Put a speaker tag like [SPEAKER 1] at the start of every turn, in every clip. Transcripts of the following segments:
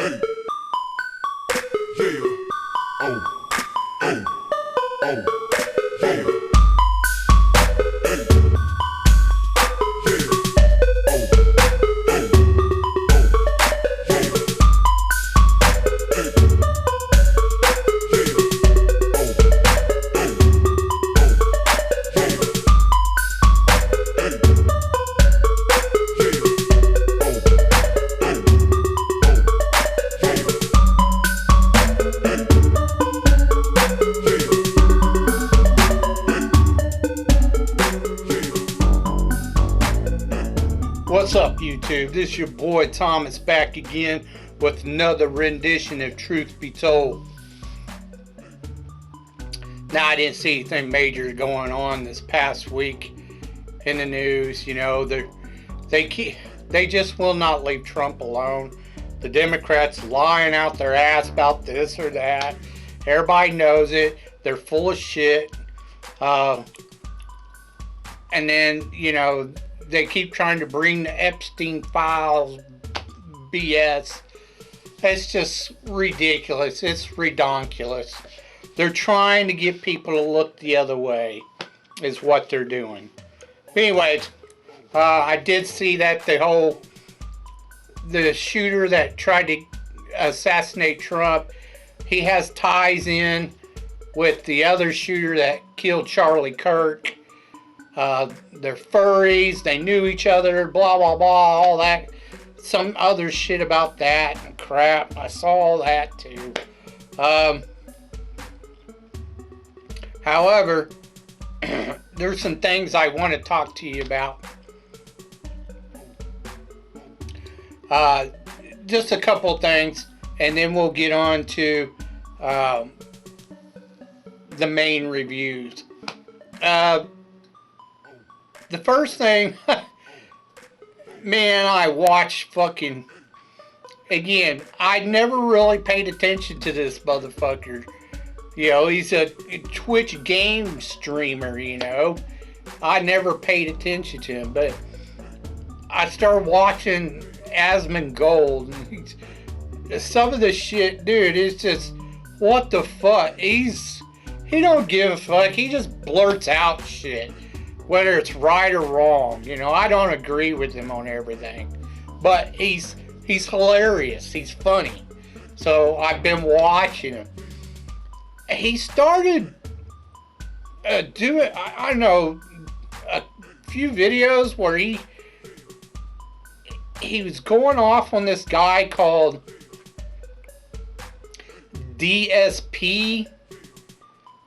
[SPEAKER 1] Hey, yeah, oh, oh, oh, yeah.
[SPEAKER 2] What's up, YouTube? This is your boy Thomas back again with another rendition of Truth Be Told. Now, I didn't see anything major going on this past week in the news. You know, they just will not leave Trump alone. The Democrats lying out their ass about this or that. Everybody knows it. They're full of shit. And then, you know, they keep trying to bring the Epstein files BS. It's just ridiculous. It's redonkulous. They're trying to get people to look the other way is what they're doing. Anyways, I did see that the shooter that tried to assassinate Trump, he has ties in with the other shooter that killed Charlie Kirk. They're furries, they knew each other, blah, blah, blah, all that. Some other shit about that and crap. I saw all that too. However, there's some things I want to talk to you about. Just a couple things, and then we'll get on to the main reviews. The first thing, man, I watched fucking, again, I never really paid attention to this motherfucker. You know, he's a Twitch game streamer, you know. I never paid attention to him, but I started watching Asmongold, and some of the shit, dude, it's just, what the fuck? He don't give a fuck. He just blurts out shit, whether it's right or wrong. You know, I don't agree with him on everything, but he's hilarious. He's funny. So I've been watching him. He started doing, I don't know, a few videos where he was going off on this guy called DSP.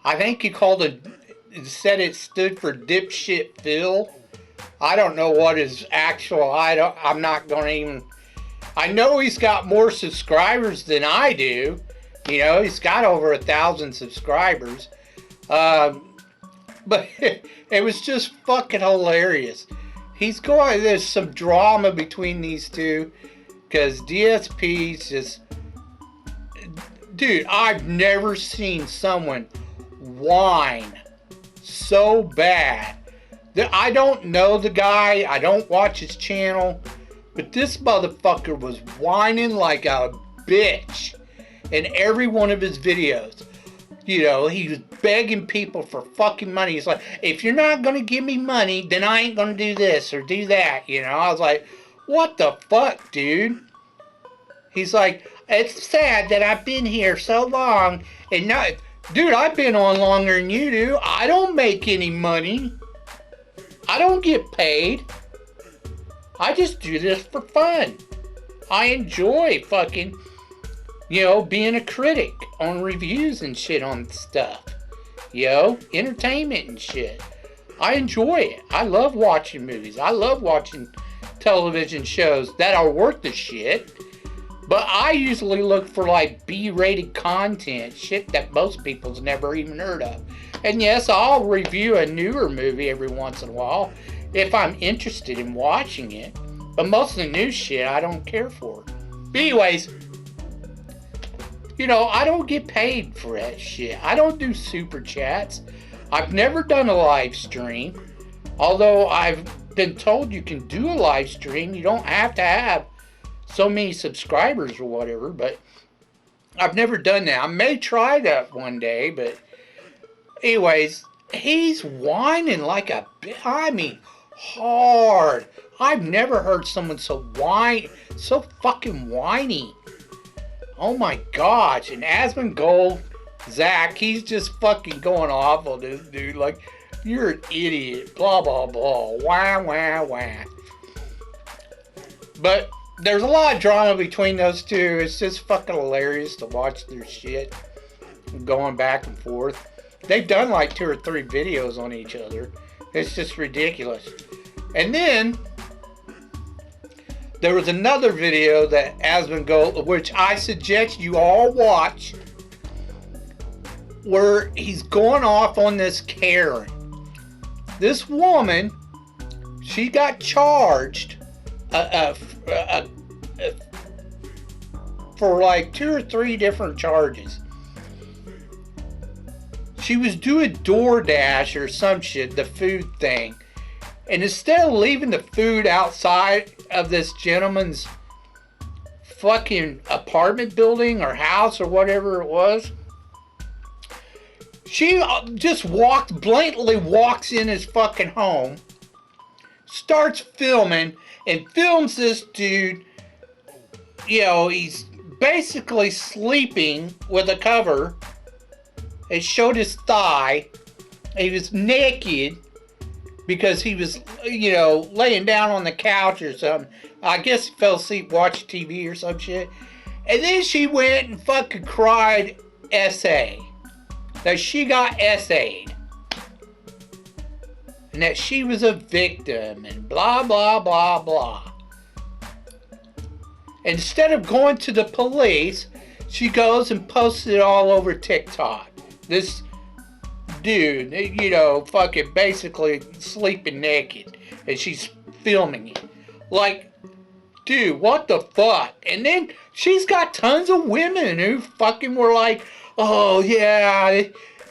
[SPEAKER 2] I think he said it stood for Dipshit Phil. I don't know what his actual, I'm not going to even, I know he's got more subscribers than I do. You know, he's got over 1,000 subscribers. But it was just fucking hilarious. There's some drama between these two, because DSP's just, dude, I've never seen someone whine so bad. I don't know the guy, I don't watch his channel, but this motherfucker was whining like a bitch in every one of his videos. You know, he was begging people for fucking money. He's like, if you're not gonna give me money, then I ain't gonna do this or do that. You know, I was like, what the fuck, dude? He's like, it's sad that I've been here so long and not. Dude, I've been on longer than you do. I don't make any money. I don't get paid. I just do this for fun. I enjoy fucking, you know, being a critic on reviews and shit on stuff. You know, entertainment and shit. I enjoy it. I love watching movies. I love watching television shows that are worth the shit. But I usually look for like B-rated content, shit that most people's never even heard of. And yes, I'll review a newer movie every once in a while if I'm interested in watching it. But most of the new shit I don't care for. But anyways, you know, I don't get paid for that shit. I don't do super chats. I've never done a live stream. Although I've been told you can do a live stream. You don't have to have so many subscribers or whatever, but I've never done that. I may try that one day, but anyways, he's whining like a, I mean, hard. I've never heard someone so fucking whiny. Oh my gosh. And Asmongold, Zach, he's just fucking going off on this dude. Like, you're an idiot. Blah, blah, blah. Wah, wah, wah. But there's a lot of drama between those two. It's just fucking hilarious to watch their shit going back and forth. They've done like 2 or 3 videos on each other. It's just ridiculous. And then there was another video that Asmongold, which I suggest you all watch, where he's going off on this Karen. This woman, she got charged for like 2 or 3 different charges. She was doing DoorDash or some shit, the food thing. And instead of leaving the food outside of this gentleman's fucking apartment building or house or whatever it was, she just blatantly walks in his fucking home, starts filming, and films this dude. You know, he's basically sleeping with a cover. It showed his thigh. He was naked because he was, you know, laying down on the couch or something. I guess he fell asleep watching TV or some shit. And then she went and fucking cried SA. That she got SA'd. And that she was a victim and blah, blah, blah, blah. Instead of going to the police, she goes and posts it all over TikTok. This dude, you know, fucking basically sleeping naked. And she's filming it. Like, dude, what the fuck? And then she's got tons of women who fucking were like, oh, yeah,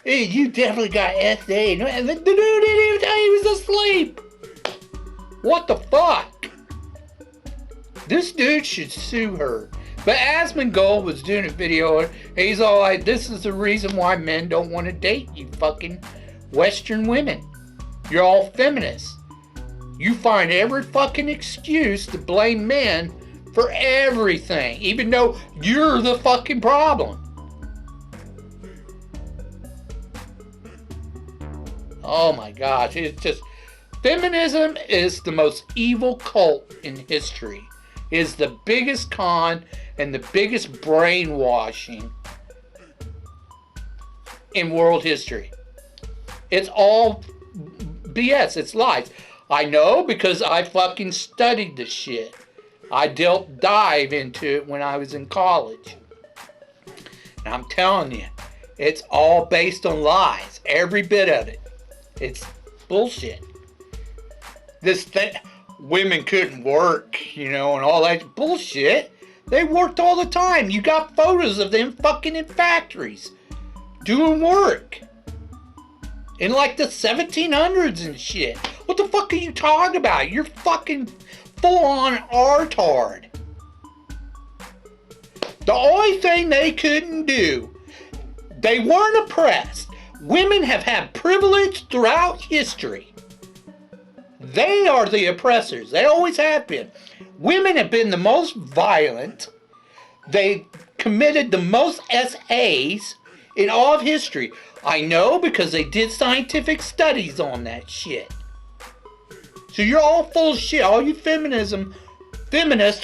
[SPEAKER 2] you definitely got SA. And the dude didn't even tell he was asleep. What the fuck? This dude should sue her. But Asmongold was doing a video, and he's all like, this is the reason why men don't want to date you fucking Western women. You're all feminists. You find every fucking excuse to blame men for everything, even though you're the fucking problem. Oh my gosh, it's just, feminism is the most evil cult in history. It is the biggest con and the biggest brainwashing in world history. It's all BS, it's lies. I know because I fucking studied the shit. I dive into it when I was in college. And I'm telling you, it's all based on lies. Every bit of it. It's bullshit. This thing, women couldn't work, you know, and all that bullshit. They worked all the time. You got photos of them fucking in factories doing work in like the 1700s and shit. What the fuck are you talking about? You're fucking full-on artard. The only thing they couldn't do, they weren't oppressed. Women have had privilege throughout history. They are the oppressors. They always have been. Women have been the most violent. They committed the most SAs in all of history. I know because they did scientific studies on that shit. So you're all full of shit. All you feminists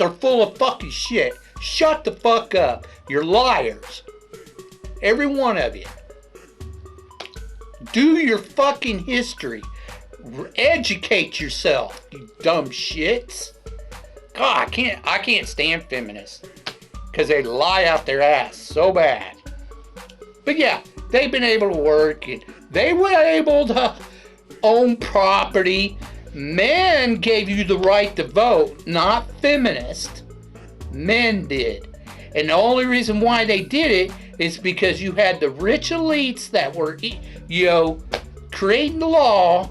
[SPEAKER 2] are full of fucking shit. Shut the fuck up. You're liars. Every one of you. Do your fucking history. Educate yourself, you dumb shits. God, I can't stand feminists. Because they lie out their ass so bad. But yeah, they've been able to work. And they were able to own property. Men gave you the right to vote, not feminists. Men did. And the only reason why they did it is because you had the rich elites that were, you know, creating the law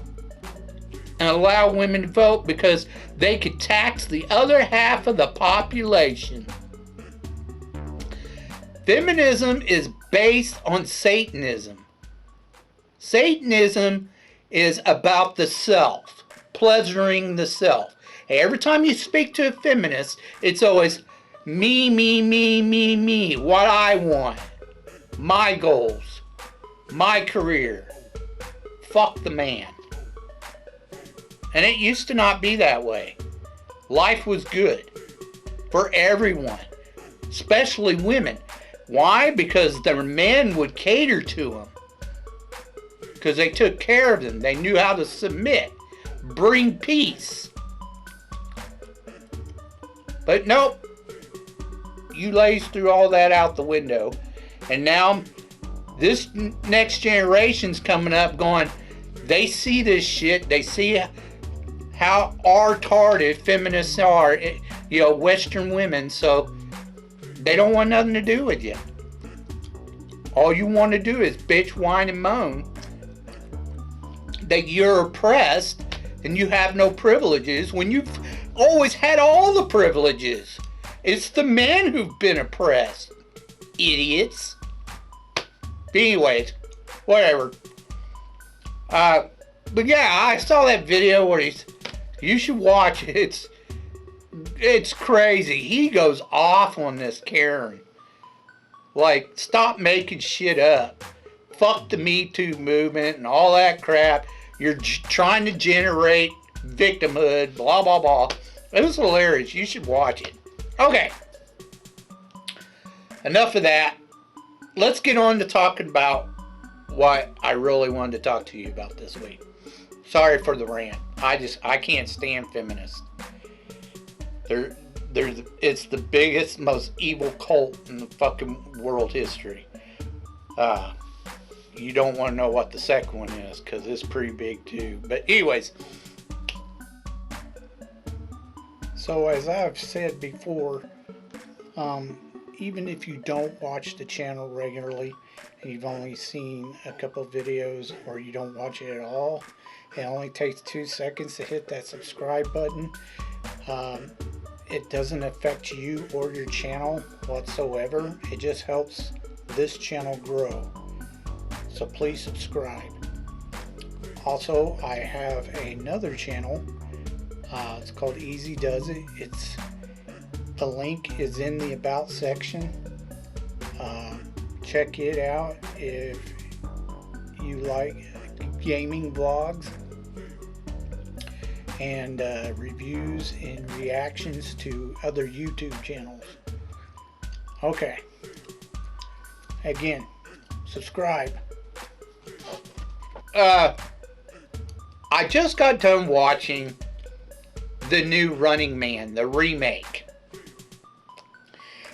[SPEAKER 2] and allow women to vote because they could tax the other half of the population. Feminism is based on Satanism. Satanism is about the self, pleasuring the self. Every time you speak to a feminist, it's always me, me, me, me, me, what I want, my goals, my career. Fuck the man. And it used to not be that way. Life was good for everyone, especially women. Why? Because their men would cater to them. Because they took care of them. They knew how to submit, bring peace. But nope. You lays threw all that out the window. And now this next generation's coming up going, they see this shit. They see how retarded feminists are, you know, Western women. So they don't want nothing to do with you. All you want to do is bitch, whine, and moan that you're oppressed and you have no privileges when you've always had all the privileges. It's the men who've been oppressed. Idiots. But anyways, whatever. But yeah, I saw that video where you should watch it. It's crazy. He goes off on this Karen. Like, stop making shit up. Fuck the Me Too movement and all that crap. You're trying to generate victimhood, blah, blah, blah. It was hilarious. You should watch it. Okay. Enough of that. Let's get on to talking about what I really wanted to talk to you about this week. Sorry for the rant. I can't stand feminists. It's the biggest, most evil cult in the fucking world history. You don't want to know what the second one is, because it's pretty big too. But anyways. So as I've said before, even if you don't watch the channel regularly, and you've only seen a couple of videos, or you don't watch it at all, it only takes 2 seconds to hit that subscribe button. It doesn't affect you or your channel whatsoever. It just helps this channel grow. So please subscribe. Also, I have another channel. It's called Easy Does It. The link is in the About section. Check it out if you like gaming vlogs and reviews and reactions to other YouTube channels. Okay. Again, subscribe. I just got done watching the new Running Man, the remake.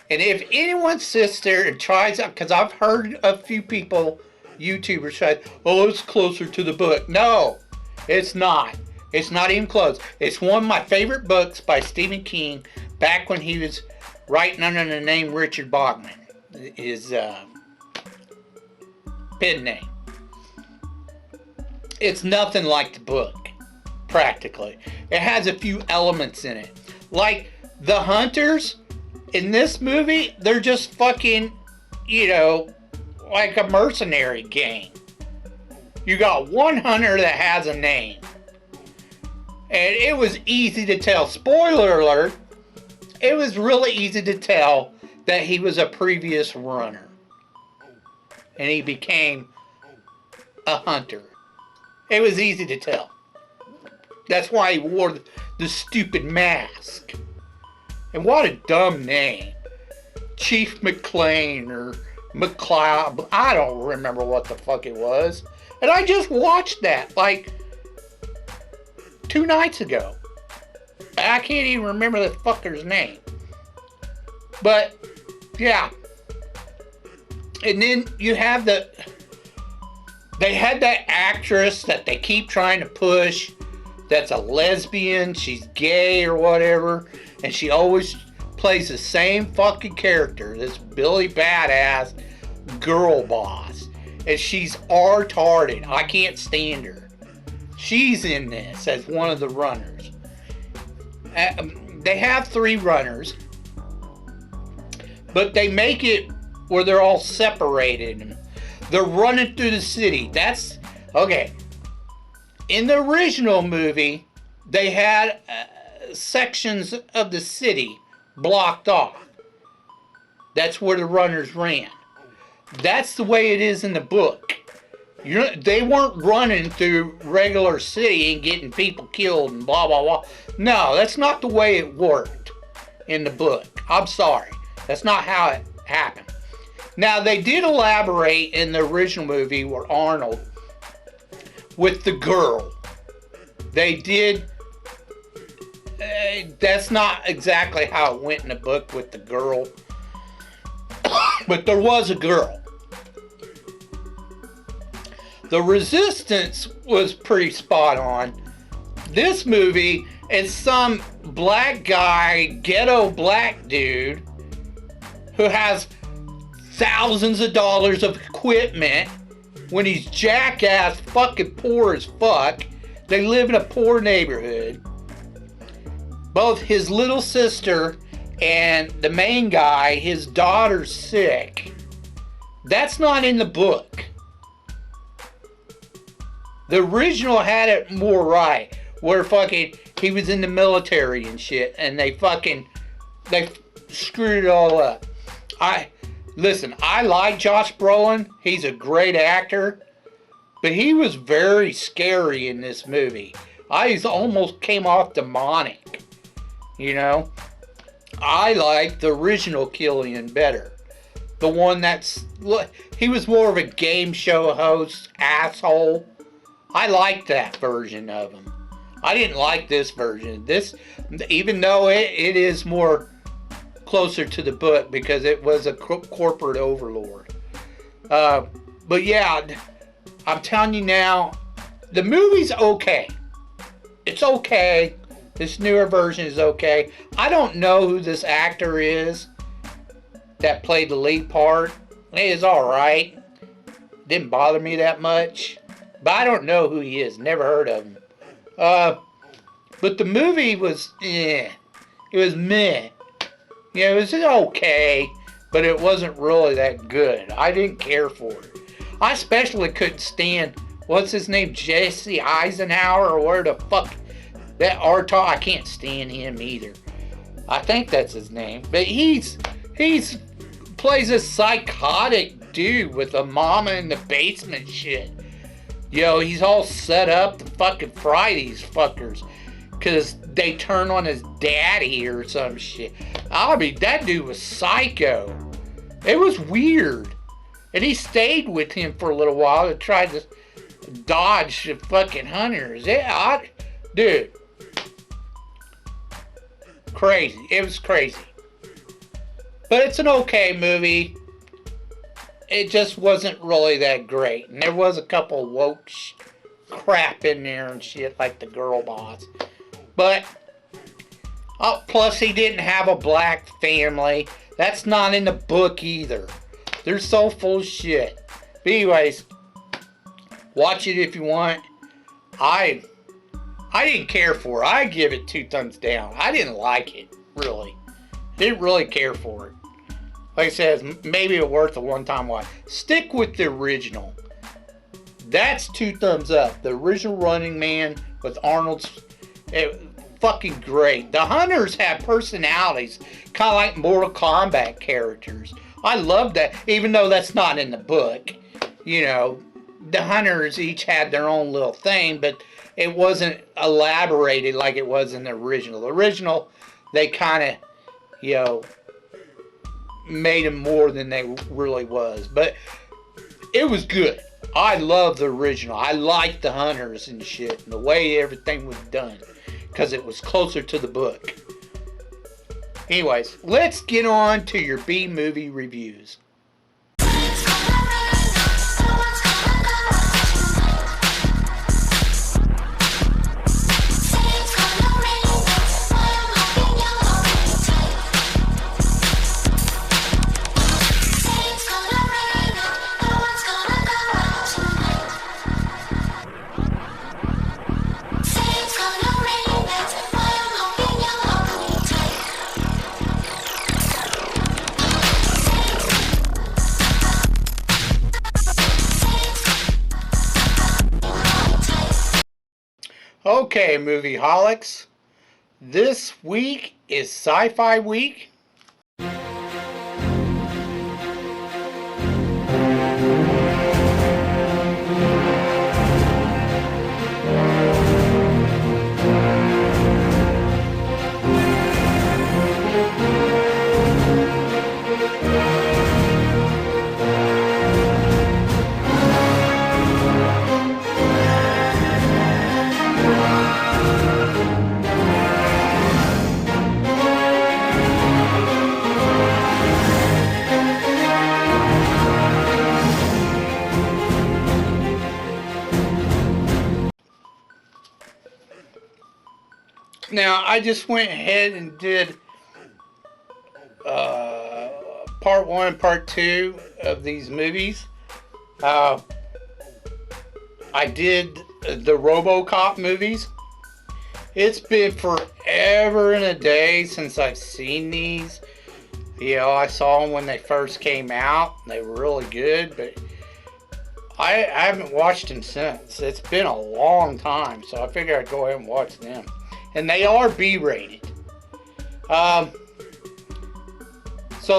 [SPEAKER 2] And if anyone sits there and tries, because I've heard a few people, YouTubers say, oh, it's closer to the book. No, it's not. It's not even close. It's one of my favorite books by Stephen King, back when he was writing under the name Richard Bachman, his pen name. It's nothing like the book, practically. It has a few elements in it. Like the hunters in this movie, they're just fucking, you know, like a mercenary gang. You got one hunter that has a name. And it was easy to tell, spoiler alert, it was really easy to tell that he was a previous runner. And he became a hunter. It was easy to tell. That's why he wore the stupid mask. And what a dumb name. Chief McLean or McLeod. I don't remember what the fuck it was. And I just watched that like 2 nights ago. I can't even remember the fucker's name. But, yeah. And then you have they had that actress that they keep trying to push that's a lesbian, she's gay or whatever, and she always plays the same fucking character, this Billy Badass girl boss. And she's retarded. I can't stand her. She's in this as one of the runners. They have 3 runners, but they make it where they're all separated. They're running through the city. That's okay. In the original movie, they had sections of the city blocked off. That's where the runners ran. That's the way it is in the book. They weren't running through regular city and getting people killed and blah, blah, blah. No, that's not the way it worked in the book. I'm sorry. That's not how it happened. Now, they did elaborate in the original movie where Arnold, with the girl, they did, that's not exactly how it went in the book with the girl, but there was a girl. The Resistance was pretty spot on. This movie is some black guy, ghetto black dude, who has thousands of dollars of equipment when he's jackass fucking poor as fuck. They live in a poor neighborhood. Both his little sister and the main guy, his daughter's sick. That's not in the book. The original had it more right, where fucking he was in the military and shit, and they screwed it all up. Listen, I like Josh Brolin. He's a great actor, but he was very scary in this movie. He almost came off demonic, you know. I like the original Killian better. The one he was more of a game show host, asshole. I liked that version of him. I didn't like this version. This, even though it is more closer to the book because it was a corporate overlord. But yeah, I'm telling you now, the movie's okay. It's okay. This newer version is okay. I don't know who this actor is that played the lead part. It is alright. Didn't bother me that much. But I don't know who he is. Never heard of him. But the movie was, it was meh. Yeah, it was okay, but it wasn't really that good. I didn't care for it. I especially couldn't stand, what's his name, Jesse Eisenhower, or where the fuck, that Artaud, I can't stand him either. I think that's his name. But he's plays a psychotic dude with a mama in the basement shit. Yo, he's all set up to fucking fry these fuckers because they turn on his daddy or some shit. I mean, that dude was psycho. It was weird. And he stayed with him for a little while to try to dodge the fucking hunters. Dude. Crazy. It was crazy. But it's an okay movie. It just wasn't really that great. And there was a couple of woke crap in there and shit, like the girl boss. But, plus he didn't have a black family. That's not in the book either. They're so full of shit. But anyways, watch it if you want. I didn't care for it. I give it 2 thumbs down. I didn't like it, really. Didn't really care for it. Like I said, maybe it's worth a one-time watch. Stick with the original. That's 2 thumbs up. The original Running Man with Arnold's fucking great. The Hunters have personalities, kind of like Mortal Kombat characters. I love that, even though that's not in the book. You know, the Hunters each had their own little thing, but it wasn't elaborated like it was in the original. The original, they kind of, you know, made them more than they really was. But it was good. I love the original. I liked the Hunters and shit and the way everything was done because it was closer to the book. Anyways, let's get on to your B-movie reviews. Okay, movie holics. This week is Sci-Fi Week. Now, I just went ahead and did part 1 and part 2 of these movies. I did the Robocop movies. It's been forever and a day since I've seen these. You know, I saw them when they first came out. They were really good, but I haven't watched them since. It's been a long time, so I figured I'd go ahead and watch them. And they are B-rated. So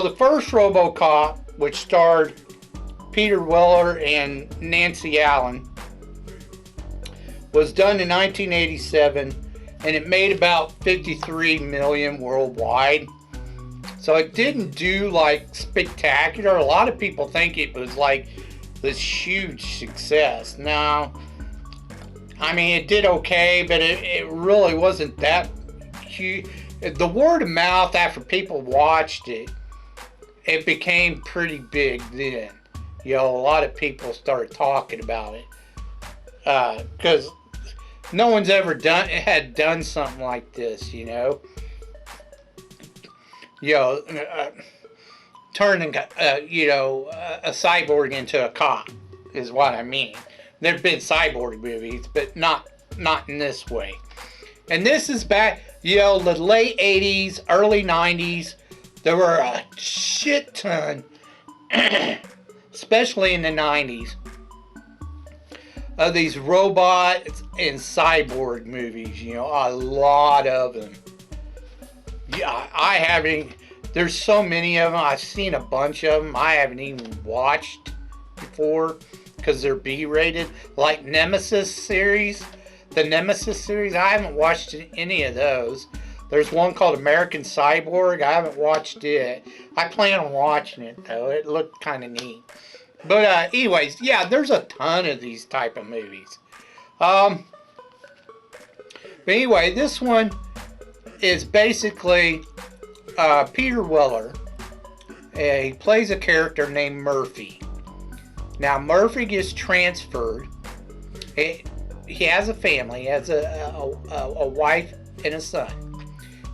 [SPEAKER 2] the first RoboCop, which starred Peter Weller and Nancy Allen, was done in 1987, and it made about 53 million worldwide. So it didn't do like spectacular. A lot of people think it was like this huge success. No, I mean, it did okay, but it really wasn't that huge. The word of mouth after people watched it, it became pretty big then. You know, a lot of people started talking about it because no one's ever had done something like this. You know, turning a cyborg into a cop is what I mean. There've been cyborg movies, but not in this way. And this is back, the late 80s, early 90s. There were a shit ton, especially in the 90s, of these robot and cyborg movies. You know, a lot of them. Yeah, there's so many of them. I've seen a bunch of them I haven't even watched before, because they're B-rated, like Nemesis series. The Nemesis series, I haven't watched any of those. There's one called American Cyborg. I haven't watched it. I plan on watching it, though. It looked kind of neat. But anyways, yeah, there's a ton of these type of movies. But anyway, this one is basically Peter Weller. He plays a character named Murphy. Now, Murphy gets transferred. He has a family. He has a wife and a son.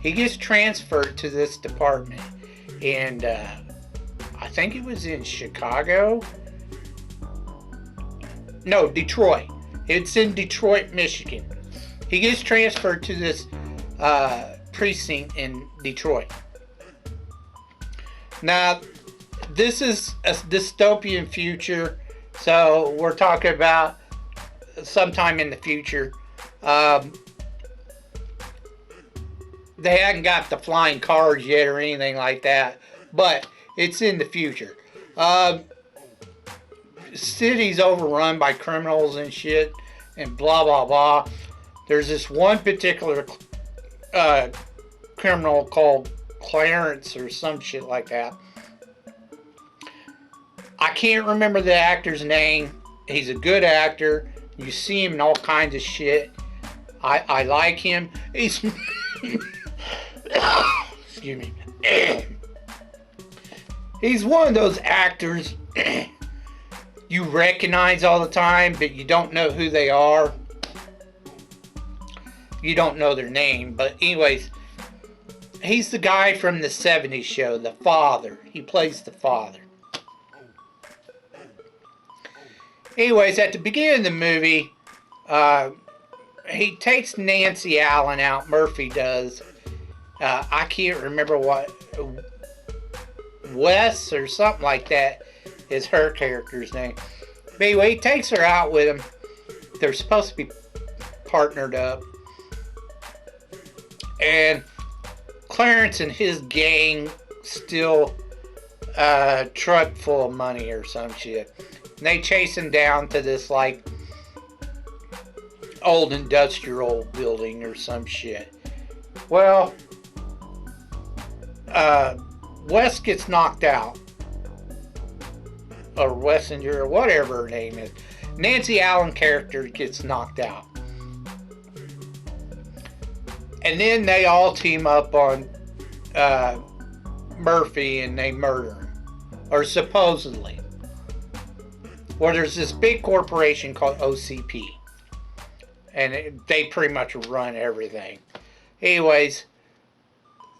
[SPEAKER 2] He gets transferred to this department. And I think it was in Chicago. No, Detroit. It's in Detroit, Michigan. He gets transferred to this precinct in Detroit. Now, this is a dystopian future, so we're talking about sometime in the future. They hadn't got the flying cars yet or anything like that, but it's in the future. City's overrun by criminals and shit, and blah blah blah. There's this one particular criminal called Clarence or some shit like that. I can't remember the actor's name. He's a good actor. You see him in all kinds of shit. I like him. He's excuse me. He's one of those actors you recognize all the time, but you don't know who they are. You don't know their name. But anyways, he's the guy from the 70s show, The Father. He plays the father. Anyways, at the beginning of the movie, he takes Nancy Allen out. Murphy does. I can't remember what. Wes or something like that is her character's name. But anyway, he takes her out with him. They're supposed to be partnered up. And Clarence and his gang steal a truck full of money or some shit. And they chase him down to this like old industrial building or some shit. Well, Wes gets knocked out. Or Wessinger, or whatever her name is. Nancy Allen character gets knocked out. And then they all team up on Murphy and they murder him. Or supposedly. Well, there's this big corporation called OCP. And they pretty much run everything. Anyways,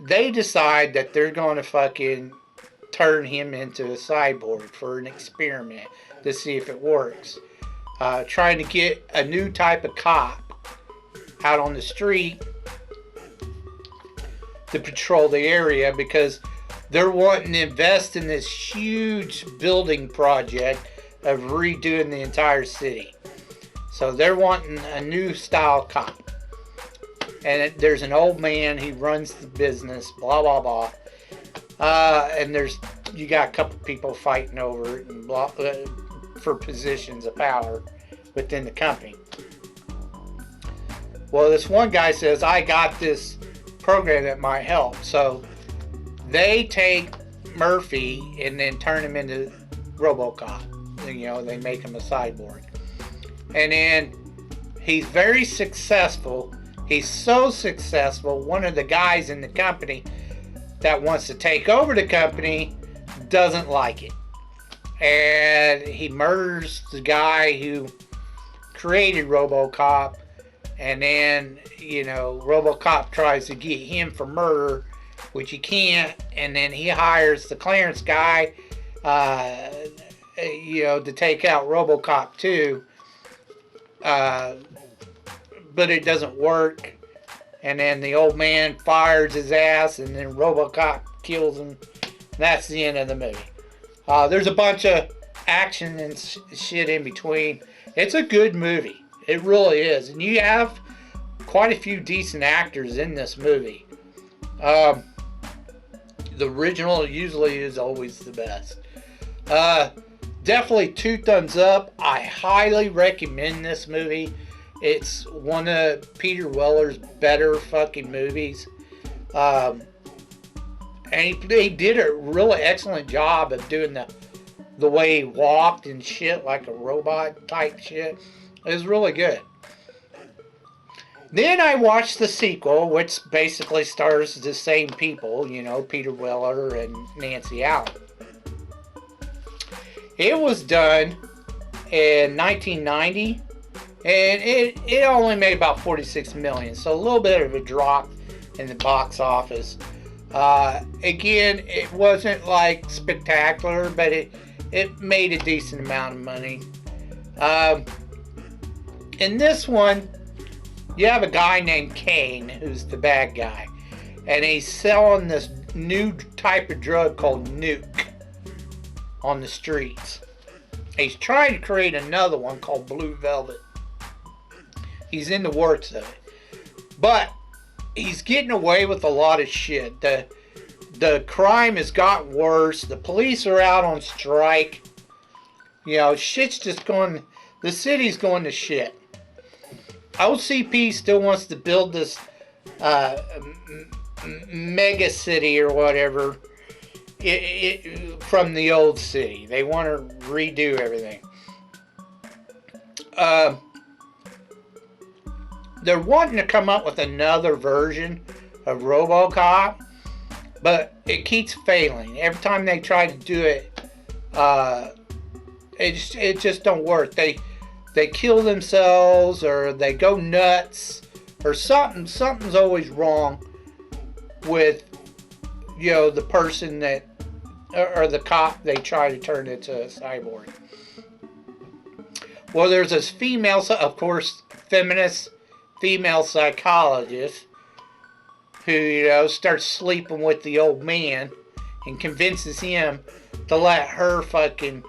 [SPEAKER 2] they decide that they're going to fucking turn him into a cyborg for an experiment to see if it works. Trying to get a new type of cop out on the street to patrol the area because they're wanting to invest in this huge building project of redoing the entire city. So they're wanting a new style cop. And there's an old man, he runs the business, blah, blah, blah. And you got a couple people fighting over it and blah, for positions of power within the company. Well, this one guy says, I got this program that might help. So they take Murphy and then turn him into Robocop. You know, they make him a cyborg. And then he's very successful. He's so successful, one of the guys in the company that wants to take over the company doesn't like it. And he murders the guy who created Robocop. And then, you know, Robocop tries to get him for murder, which he can't. And then he hires the Clarence guy, you know, to take out Robocop too. But it doesn't work. And then the old man fires his ass, and then Robocop kills him. That's the end of the movie. There's a bunch of action and shit in between. It's a good movie. It really is. And you have quite a few decent actors in this movie. The original usually is always the best. Definitely 2 thumbs up. I highly recommend this movie. It's one of Peter Weller's better fucking movies. And he did a really excellent job of doing the way he walked and shit, like a robot type shit. It was really good. Then I watched the sequel, which basically stars the same people, you know, Peter Weller and Nancy Allen. It was done in 1990. And it only made about $46 million, so a little bit of a drop in the box office. Again, it wasn't like spectacular, but it made a decent amount of money. In this one, you have a guy named Kane, who's the bad guy, and he's selling this new type of drug called Nuke on the streets. He's trying to create another one called Blue Velvet. He's in the works of it. But he's getting away with a lot of shit. The crime has gotten worse. The police are out on strike. You know, shit's just going... The city's going to shit. OCP still wants to build this mega city or whatever from the old city. They want to redo everything. They're wanting to come up with another version of Robocop, but it keeps failing. Every time they try to do it, it just don't work. They kill themselves, or they go nuts, or something's always wrong with, you know, the person that, or the cop they try to turn into a cyborg. Well, there's this female, of course, feminist female psychologist who, you know, starts sleeping with the old man and convinces him to let her fucking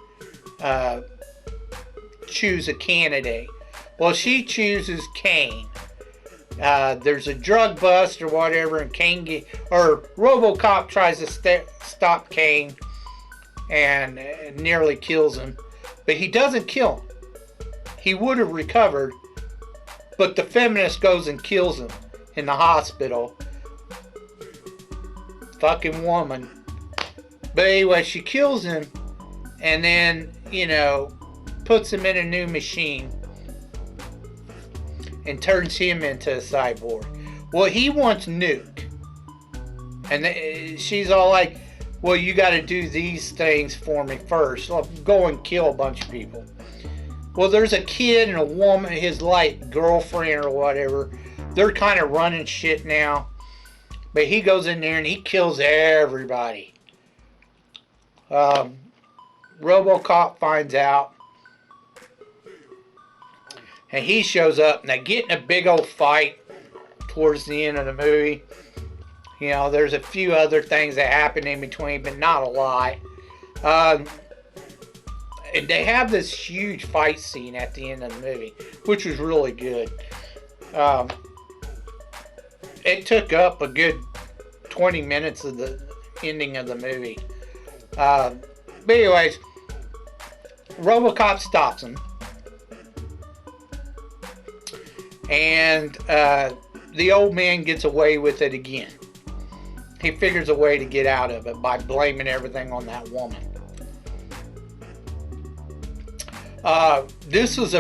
[SPEAKER 2] choose a candidate. Well, she chooses Kane. There's a drug bust or whatever, and Robocop tries to stop Kane and nearly kills him, but he doesn't kill him. He would have recovered, but the feminist goes and kills him in the hospital. Fucking woman. But anyway, she kills him and then, puts him in a new machine and turns him into a cyborg. Well, he wants Nuke. And she's all like, well, you got to do these things for me first. I'll go and kill a bunch of people. Well, there's a kid and a woman, his girlfriend or whatever. They're kind of running shit now. But he goes in there and he kills everybody. Robocop finds out. And he shows up and they get in a big old fight towards the end of the movie. There's a few other things that happen in between, but not a lot. And they have this huge fight scene at the end of the movie, which was really good. It took up a good 20 minutes of the ending of the movie. But anyways, Robocop stops him. And the old man gets away with it again. He figures a way to get out of it by blaming everything on that woman. This was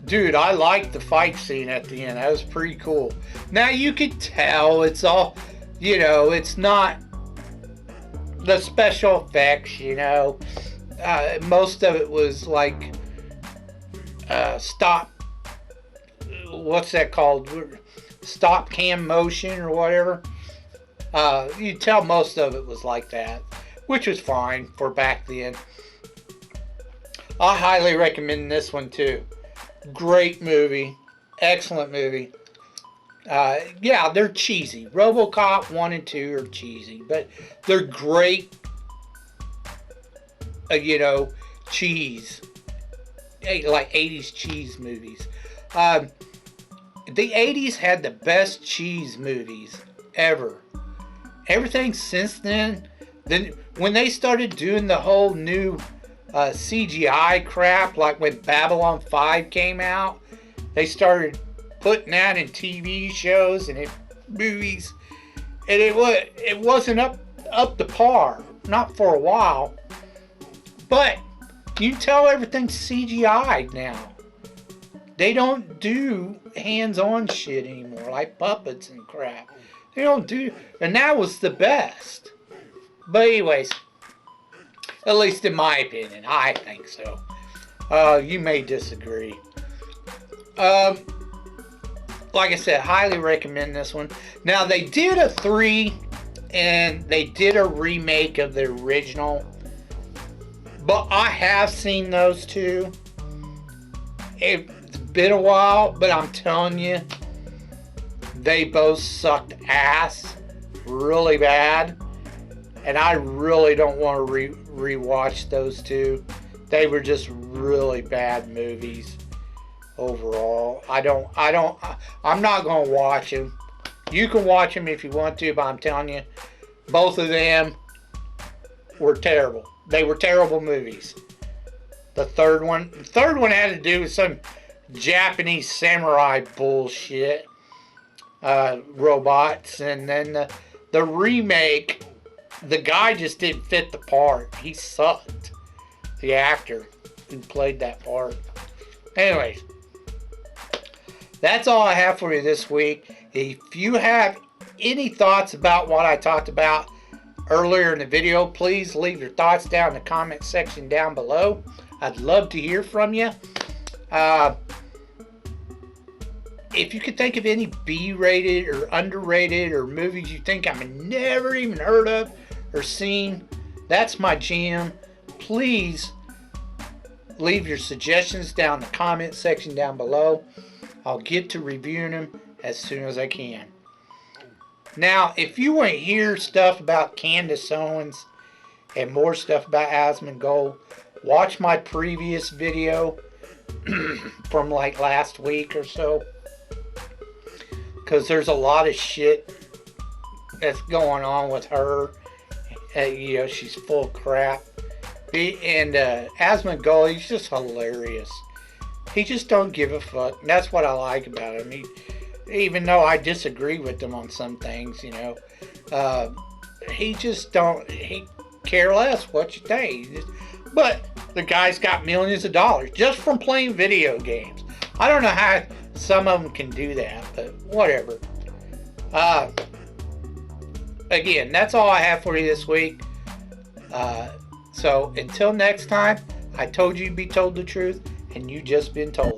[SPEAKER 2] dude, I liked the fight scene at the end. That was pretty cool. Now you could tell it's all, it's not the special effects, most of it was like what's that called? Stop cam motion or whatever. You tell most of it was like that, which was fine for back then. I highly recommend this one too. Great movie. Excellent movie. Yeah, they're cheesy. Robocop 1 and 2 are cheesy, but they're great, cheese. Like 80s cheese movies. The 80s had the best cheese movies ever. Everything since then when they started doing the whole new CGI crap, like when Babylon 5 came out, they started putting that in TV shows and in movies, and it wasn't up to par, not for a while. But you tell everything's CGI now. They don't do hands-on shit anymore, like puppets and crap. They don't do, and that was the best. But anyways, at least in my opinion, I think so. You may disagree. Like I said, highly recommend this one. Now, they did a 3, and they did a remake of the original. But I have seen those two. It's been a while, but I'm telling you, they both sucked ass really bad. And I really don't want to rewatch those two. They were just really bad movies overall. I'm not going to watch them. You can watch them if you want to, but I'm telling you, both of them were terrible. They were terrible movies. The third one had to do with some Japanese samurai bullshit, robots, and then the remake, the guy just didn't fit the part. He sucked. The actor who played that part. Anyways, that's all I have for you this week. If you have any thoughts about what I talked about earlier in the video, please leave your thoughts down in the comment section down below. I'd love to hear from you. If you could think of any B-rated or underrated or movies you think I've never even heard of or seen, that's my jam. Please leave your suggestions down in the comment section down below. I'll get to reviewing them as soon as I can. Now, if you want to hear stuff about Candace Owens and more stuff about Asmongold, watch my previous video from like last week or so. because there's a lot of shit that's going on with her. You know, she's full of crap. And Asmongold, he's just hilarious. He just don't give a fuck. And that's what I like about him. Even though I disagree with him on some things, you know, he just don't. He care less what you think. But the guy's got millions of dollars just from playing video games. I don't know how some of them can do that, but whatever. Again, that's all I have for you this week. So until next time, I told you to be told the truth, and you just been told.